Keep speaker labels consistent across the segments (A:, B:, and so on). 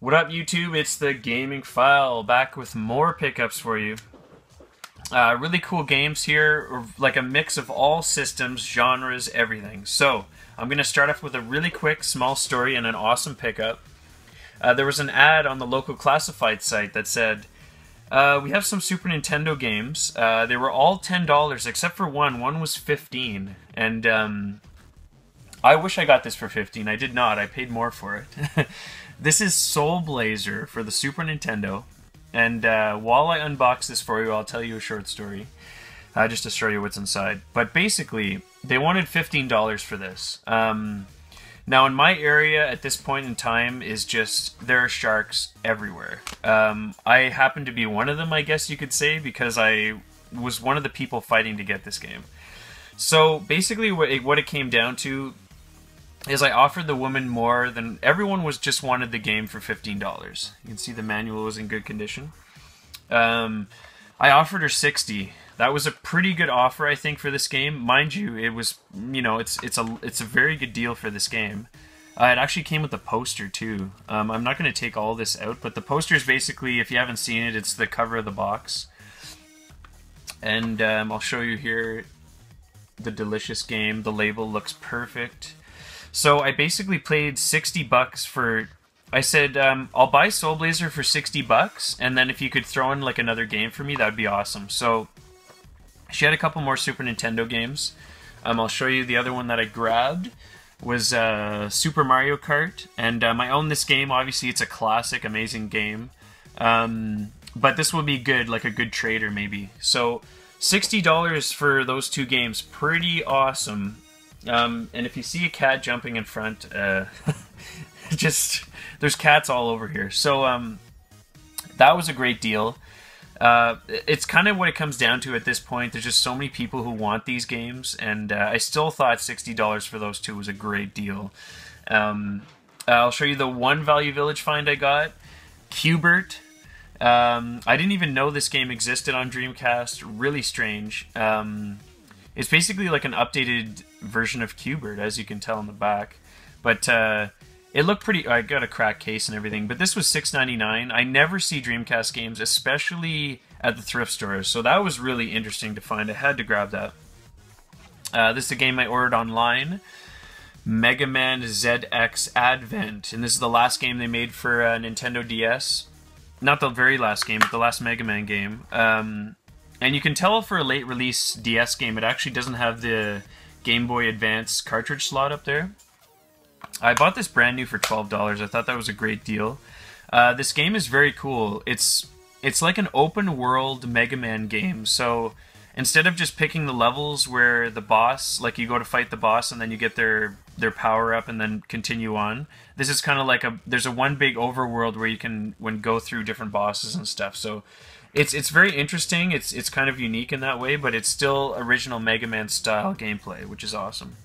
A: What up, YouTube? It's the Gaming File, back with more pickups for you. Really cool games here, like a mix of all systems, genres, everything. So, I'm going to start off with a really quick, small story and an awesome pickup. There was an ad on the local classified site that said, we have some Super Nintendo games. They were all $10 except for one. One was $15. And I wish I got this for $15. I did not. I paid more for it. This is Soul Blazer for the Super Nintendo. And while I unbox this for you, I'll tell you a short story. Just to show you what's inside. But basically, they wanted $15 for this. Now, in my area at this point in time is just, there are sharks everywhere. I happen to be one of them, I guess you could say, because I was one of the people fighting to get this game. So, basically what it came down to is I offered the woman more than... Everyone just wanted the game for $15. You can see the manual was in good condition. I offered her $60. That was a pretty good offer, I think, for this game. Mind you, it was, you know, it's a very good deal for this game. It actually came with a poster, too. I'm not going to take all this out, but the poster is basically, if you haven't seen it, it's the cover of the box. And I'll show you here the delicious game. The label looks perfect. So I basically paid $60 for... I said, I'll buy Soul Blazer for $60, and then if you could throw in like another game for me, that would be awesome. So she had a couple more Super Nintendo games. I'll show you the other one that I grabbed was Super Mario Kart, and I own this game. Obviously, it's a classic, amazing game. But this will be good, like a good trader maybe. So $60 for those two games, pretty awesome. And if you see a cat jumping in front, there's cats all over here. So that was a great deal. It's kind of what it comes down to at this point. There's just so many people who want these games, and I still thought $60 for those two was a great deal. I'll show you the one Value Village find I got. Q*bert. I didn't even know this game existed on Dreamcast. Really strange. It's basically like an updated version of Q*bert, as you can tell in the back. But it looked pretty... I got a cracked case and everything, but this was $6.99. I never see Dreamcast games, especially at the thrift stores, so that was really interesting to find. I had to grab that. This is a game I ordered online. Mega Man ZX Advent, and this is the last game they made for Nintendo DS. Not the very last game, but the last Mega Man game. And you can tell for a late release DS game, it actually doesn't have the Game Boy Advance cartridge slot up there. I bought this brand new for $12. I thought that was a great deal. This game is very cool. It's like an open world Mega Man game. So instead of just picking the levels where the boss, like you go to fight the boss and then you get their power up and then continue on, this is kind of like there's a one big overworld where you can go through different bosses and stuff. So it's very interesting. It's kind of unique in that way, but it's still original Mega Man style gameplay, which is awesome.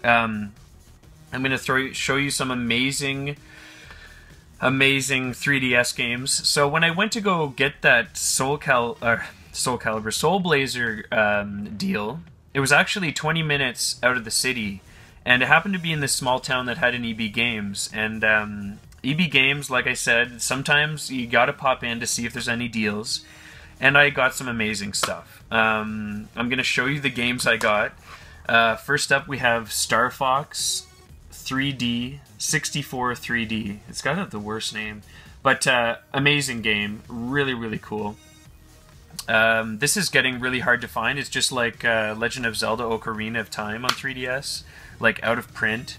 A: I'm going to show you some amazing 3DS games. So when I went to go get that Soul Blazer deal, it was actually 20 minutes out of the city, and it happened to be in this small town that had an EB Games. And EB Games, like I said, sometimes you gotta pop in to see if there's any deals, and I got some amazing stuff. I'm going to show you the games I got. First up, we have Star Fox 3D, 64 3D. It's got the worst name, but amazing game. Really, really cool. This is getting really hard to find. It's just like Legend of Zelda Ocarina of Time on 3DS, like out of print.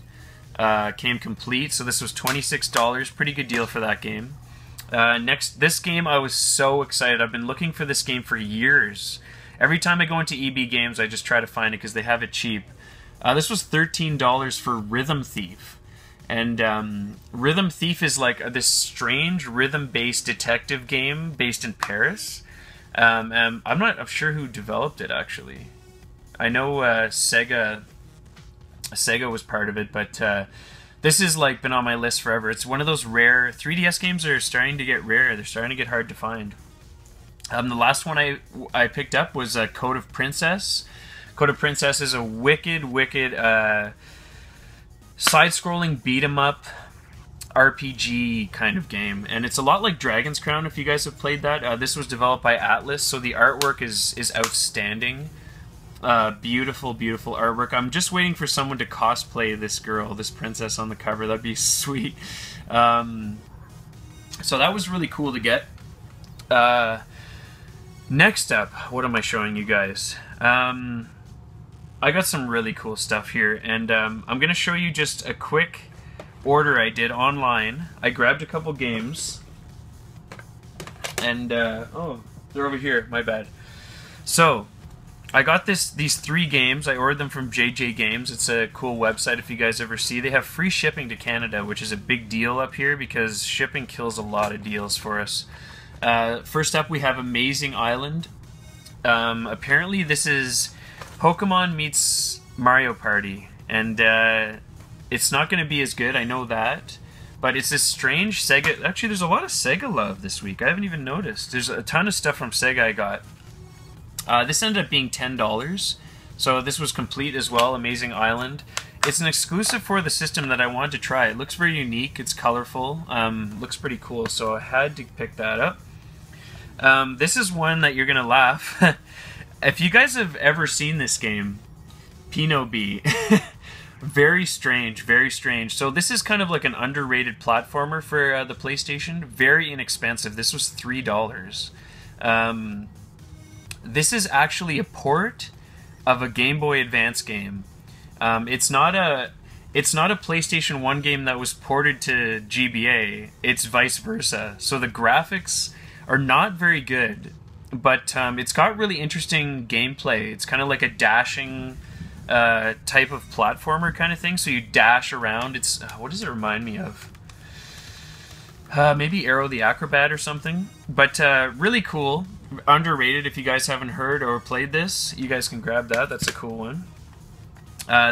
A: Came complete, so this was $26. Pretty good deal for that game. Next, this game I was so excited. I've been looking for this game for years. Every time I go into EB Games, I just try to find it because they have it cheap. This was $13 for Rhythm Thief. And Rhythm Thief is like this strange rhythm-based detective game based in Paris. I'm not sure who developed it, actually. I know Sega was part of it, but this has like been on my list forever. It's one of those rare... 3DS games are starting to get rare. They're starting to get hard to find. The last one I picked up was Code of Princess. Code of Princess is a wicked side-scrolling beat-em-up RPG kind of game, and it's a lot like Dragon's Crown if you guys have played that. This was developed by Atlas, so the artwork is outstanding. Beautiful, beautiful artwork. I'm just waiting for someone to cosplay this girl, this princess on the cover. That'd be sweet. So that was really cool to get. Next up, what am I showing you guys? I got some really cool stuff here, and I'm going to show you just a quick order I did online. I grabbed a couple games, and oh, they're over here, my bad. So, I got these 3 games. I ordered them from JJ Games. It's a cool website if you guys ever see. They have free shipping to Canada, which is a big deal up here because shipping kills a lot of deals for us. First up, we have Amazing Island. Apparently this is Pokemon meets Mario Party, and it's not going to be as good, I know that, but it's this strange Sega... Actually, there's a lot of Sega love this week. I haven't even noticed. There's a ton of stuff from Sega I got. This ended up being $10, so this was complete as well, Amazing Island. It's an exclusive for the system that I wanted to try. It looks very unique, it's colorful, looks pretty cool, so I had to pick that up. This is one that you're going to laugh. If you guys have ever seen this game, Pinot B. Very strange, very strange. So this is kind of like an underrated platformer for the PlayStation. Very inexpensive. This was $3. This is actually a port of a Game Boy Advance game. It's not a PlayStation 1 game that was ported to GBA. It's vice versa. So the graphics are not very good, but it's got really interesting gameplay. It's kind of like a dashing type of platformer kind of thing. So you dash around. It's what does it remind me of? Maybe Arrow the Acrobat or something. But really cool. Underrated. If you guys haven't heard or played this, you guys can grab that. That's a cool one.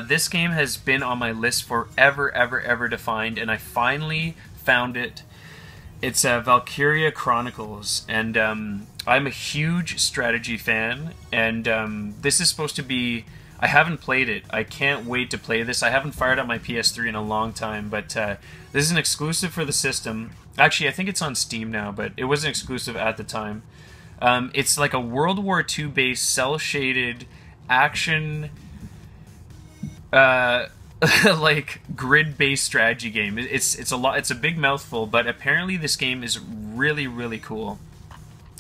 A: This game has been on my list forever, ever to find, and I finally found it. It's Valkyria Chronicles, and I'm a huge strategy fan, and this is supposed to be... I haven't played it. I can't wait to play this. I haven't fired up my PS3 in a long time, but this is an exclusive for the system. Actually, I think it's on Steam now, but it wasn't exclusive at the time. It's like a World War II based cel-shaded action like grid-based strategy game. It's a lot. It's a big mouthful, but apparently this game is really cool.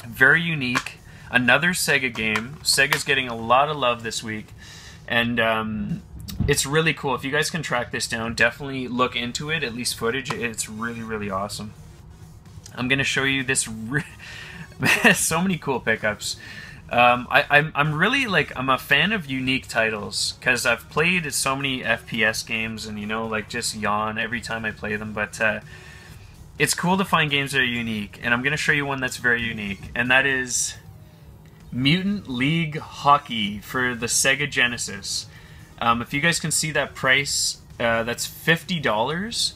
A: Very unique. Another Sega game. Sega's getting a lot of love this week, and it's really cool. If you guys can track this down, definitely look into it. At least footage. It's really awesome. I'm gonna show you this. So many cool pickups. I'm really like, I'm a fan of unique titles because I've played so many FPS games and, you know, like just yawn every time I play them, but it's cool to find games that are unique, and I'm going to show you one that's very unique, and that is Mutant League Hockey for the Sega Genesis. If you guys can see that price, that's $50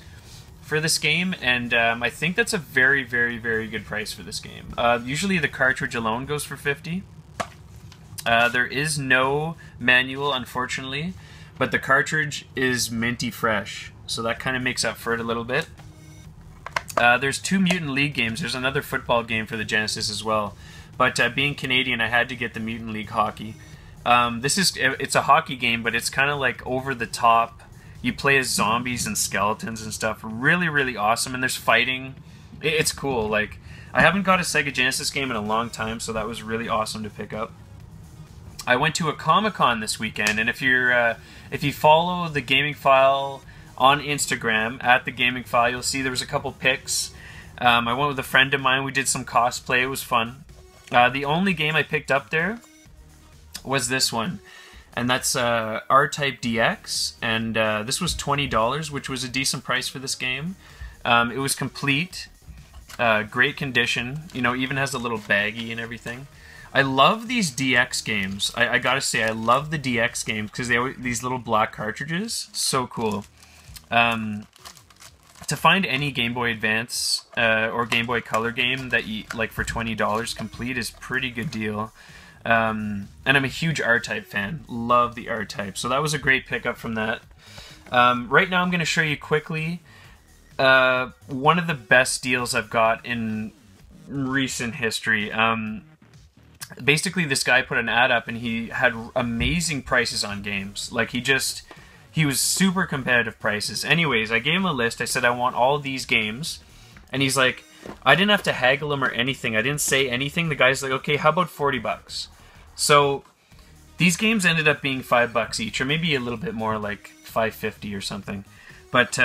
A: for this game, and I think that's a very good price for this game. Usually the cartridge alone goes for $50. There is no manual, unfortunately, but the cartridge is minty fresh, so that kind of makes up for it a little bit. There's 2 Mutant League games. There's another football game for the Genesis as well, but being Canadian, I had to get the Mutant League Hockey. It's a hockey game, but it's kind of like over the top. You play as zombies and skeletons and stuff. Really awesome, and there's fighting. It's cool. Like, I haven't got a Sega Genesis game in a long time, so that was really awesome to pick up. I went to a Comic-Con this weekend, and if you follow the Gaming File on Instagram at the Gaming File, you'll see there was a couple pics. I went with a friend of mine. We did some cosplay. It was fun. The only game I picked up there was this one, and that's R-Type DX, and this was $20, which was a decent price for this game. It was complete, great condition, you know, even has a little baggie and everything. I love these DX games. I gotta say, I love the DX games because they have these little black cartridges. So cool. To find any Game Boy Advance or Game Boy Color game that you like for $20 complete is pretty good deal. And I'm a huge R-Type fan. Love the R-Type. So that was a great pickup from that. Right now I'm going to show you quickly one of the best deals I've got in recent history. Basically, this guy put an ad up and he had amazing prices on games. Like, he was super competitive prices. Anyways, I gave him a list. I said, I want all these games. And he's like, I didn't have to haggle him or anything. I didn't say anything. The guy's like, okay, how about 40 bucks? So these games ended up being $5 each, or maybe a little bit more, like $5.50 or something. But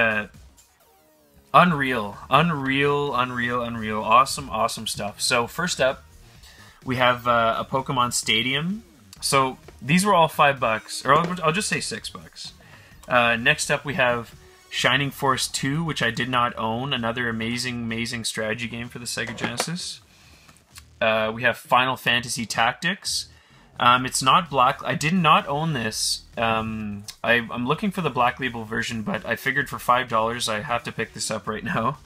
A: unreal. Awesome stuff. So first up, we have a Pokemon Stadium. So these were all $5, or I'll just say $6. Next up, we have Shining Force 2, which I did not own. Another amazing strategy game for the Sega Genesis. We have Final Fantasy Tactics. It's not black. I did not own this. I'm looking for the Black Label version, but I figured for $5 I have to pick this up right now.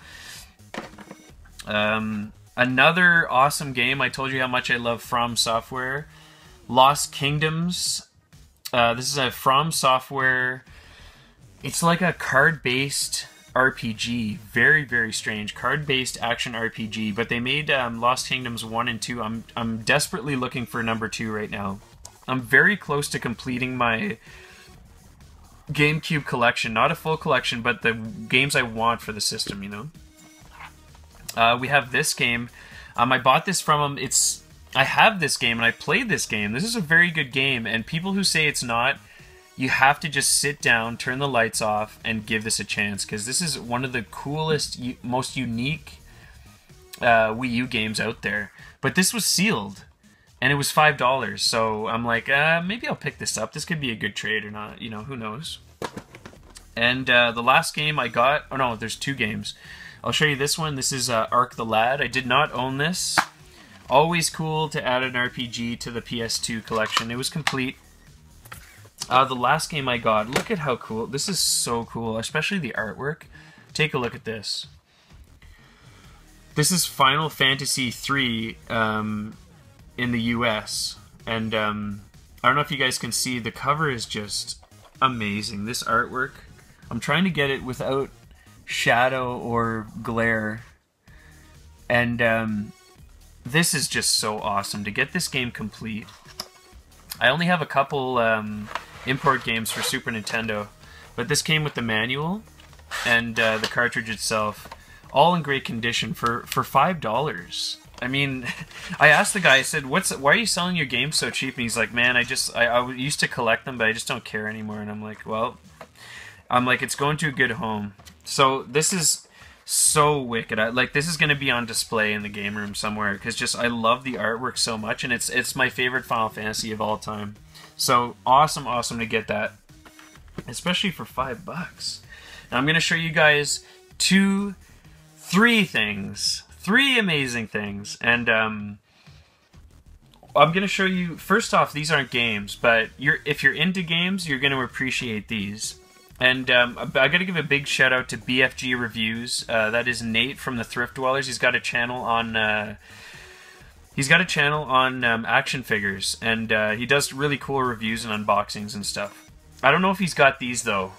A: Another awesome game. I told you how much I love From Software. Lost Kingdoms. This is a From Software. It's like a card-based RPG. Very strange. Card-based action RPG. But they made Lost Kingdoms 1 and 2. I'm desperately looking for number 2 right now. I'm very close to completing my GameCube collection. Not a full collection, but the games I want for the system, you know? We have this game. I bought this from him. I have this game, and I played this game. This is a very good game, and people who say it's not, you have to just sit down, turn the lights off, and give this a chance, because this is one of the coolest, most unique Wii U games out there. But this was sealed, and it was $5, so I'm like, maybe I'll pick this up. This could be a good trade or not, you know, who knows. And the last game I got, oh no, there's 2 games. I'll show you this one. This is Ark the Lad. I did not own this. Always cool to add an RPG to the PS2 collection. It was complete. The last game I got, look at how cool. This is so cool, especially the artwork. Take a look at this. This is Final Fantasy III in the US. And I don't know if you guys can see, the cover is just amazing. This artwork, I'm trying to get it without shadow or glare. And this is just so awesome. To get this game complete, I only have a couple import games for Super Nintendo, but this came with the manual and the cartridge itself, all in great condition for $5. I mean, I asked the guy, I said, why are you selling your games so cheap? And he's like, man, I used to collect them, but I just don't care anymore. And I'm like, well, it's going to a good home. So this is so wicked. This is going to be on display in the game room somewhere, because I love the artwork so much, and it's my favorite Final Fantasy of all time. So awesome to get that, especially for $5. Now I'm going to show you guys three amazing things, and I'm going to show you. First off, these aren't games, but if you're into games, you're going to appreciate these. And I got to give a big shout out to BFG Reviews. That is Nate from the Thrift Dwellers. He's got a channel on action figures, and he does really cool reviews and unboxings and stuff. I don't know if he's got these though.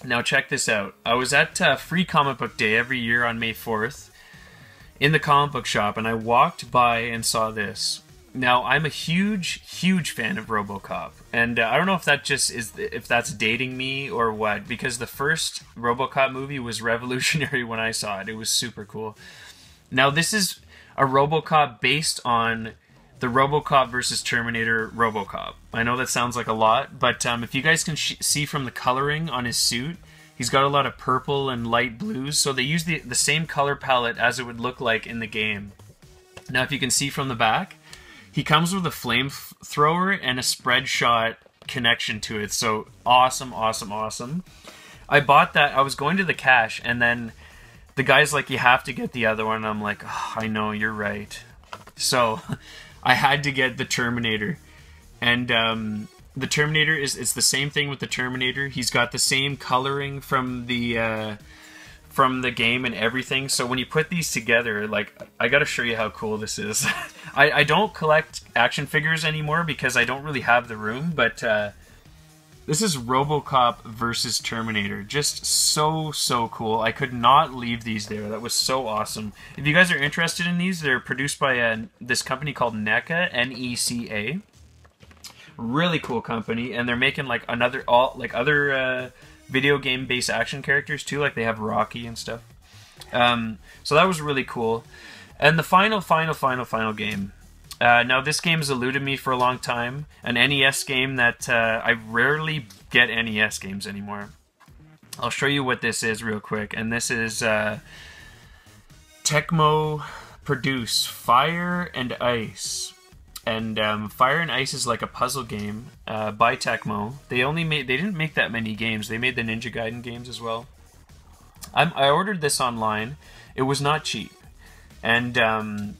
A: Now check this out. I was at Free Comic Book Day every year on May 4th in the comic book shop, and I walked by and saw this. Now, I'm a huge fan of RoboCop, and I don't know if that's dating me or what, because the first RoboCop movie was revolutionary when I saw it. It was super cool. Now, this is a RoboCop based on the RoboCop versus Terminator RoboCop. I know that sounds like a lot, but if you guys can see from the coloring on his suit, he's got a lot of purple and light blues, so they use the same color palette as it would look like in the game. Now, if you can see from the back, he comes with a flamethrower and a spread shot connection to it. So awesome. I bought that. I was going to the cash, and then the guy's like, you have to get the other one. And I'm like, oh, I know, you're right. So I had to get the Terminator. And the Terminator it's the same thing with the Terminator. He's got the same coloring from the game and everything. So when you put these together, I gotta show you how cool this is. I don't collect action figures anymore because I don't really have the room, but This is RoboCop versus Terminator. Just so cool. I could not leave these there. That was so awesome. If you guys are interested in these, they're produced by this company called NECA, N-E-C-A. Really cool company, and they're making like other video game based action characters too. Like they have Rocky and stuff. So that was really cool. And the final game. Now, this game has eluded me for a long time. An NES game that I rarely get NES games anymore. I'll show you what this is real quick. And this is Tecmo Produce Fire and Ice. And Fire and Ice is like a puzzle game by Tecmo. They didn't make that many games. They made the Ninja Gaiden games as well. I ordered this online. It was not cheap. And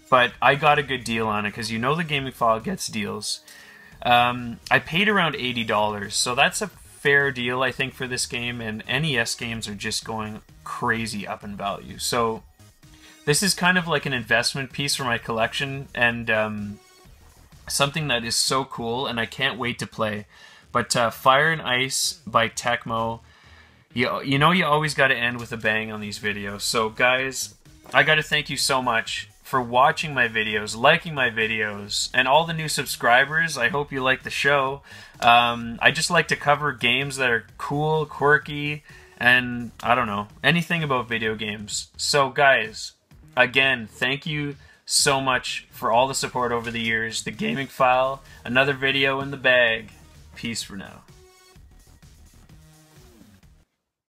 A: but I got a good deal on it because you know the Gaming File gets deals. I paid around $80, so that's a fair deal I think for this game. And NES games are just going crazy up in value. So this is kind of like an investment piece for my collection and something that is so cool, and I can't wait to play. But Fire and Ice by Tecmo. You know you always got to end with a bang on these videos. So guys, I got to thank you so much for watching my videos, liking my videos, and all the new subscribers. I hope you like the show. I just like to cover games that are cool, quirky, and I don't know, anything about video games. So guys, again, thank you so much for all the support over the years. The Gaming File, another video in the bag. Peace for now.